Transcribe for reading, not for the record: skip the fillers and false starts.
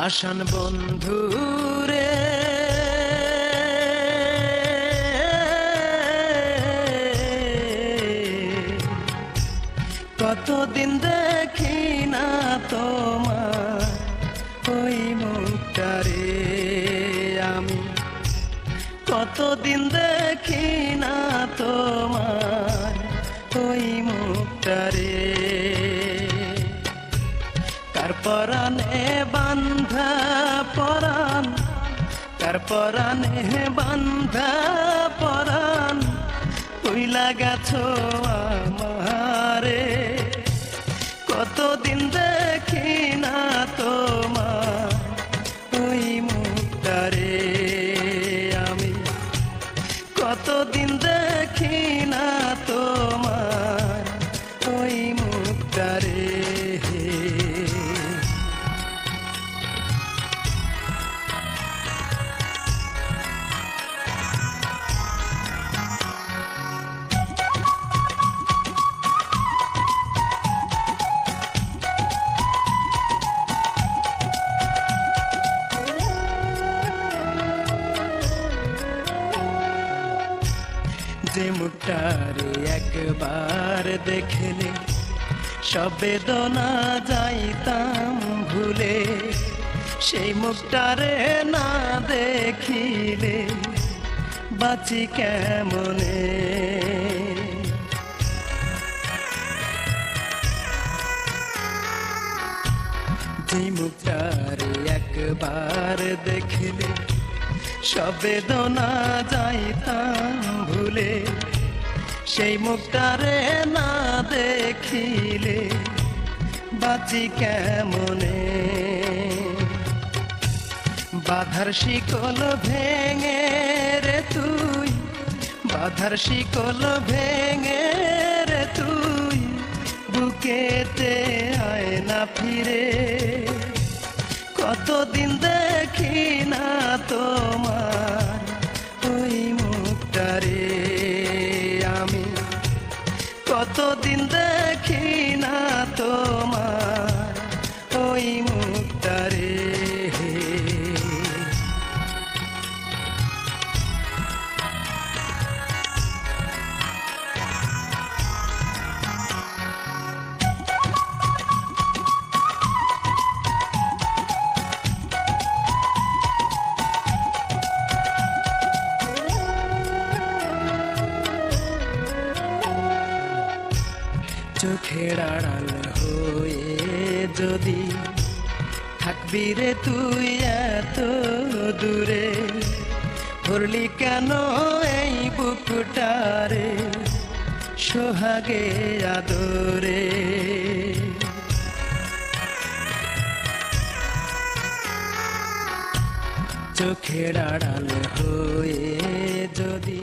আশান বন্ধু রে কতদিন দেখি না তোমার ওই মুখটা রে আমি কতদিন দেখি না তোমার ওই মুখটা রে কার পরানে বান্ধা পরাণ কার পরানে বান্ধা পরাণ কইলা গেছো আমারে কতদিন দেখি না তোমার ওই মুখটা রে আমি কতদিন দেখি না তোমার ওই মুখটা রে যে মুখটারে একবার দেখলে সব বেদনা যাইতাম ভুলে সেই মুখটারে না দেখিলে বাঁচি কেমনে যে মুখটারে একবার দেখলে সব বেদনা যাইতাম ভুলে সেই মুখটারে না দেখিলে বাঁচি কেমনে বাধার শিকল ভেঙে রে তুই বাধার শিকল ভেঙে রে তুই বুকেতে আয় না ফিরে কতদিন দেখি না তোমার ওই মুখটা রে আমি কতদিন দেখি না তোমার ওই মুখটা রে চোখের আড়াল হয়ে যদি থাকবি রে তুই এত দূরে ধরলি কেন এই বুকটারে সোহাগে আদরে চোখের আড়াল হয়ে যদি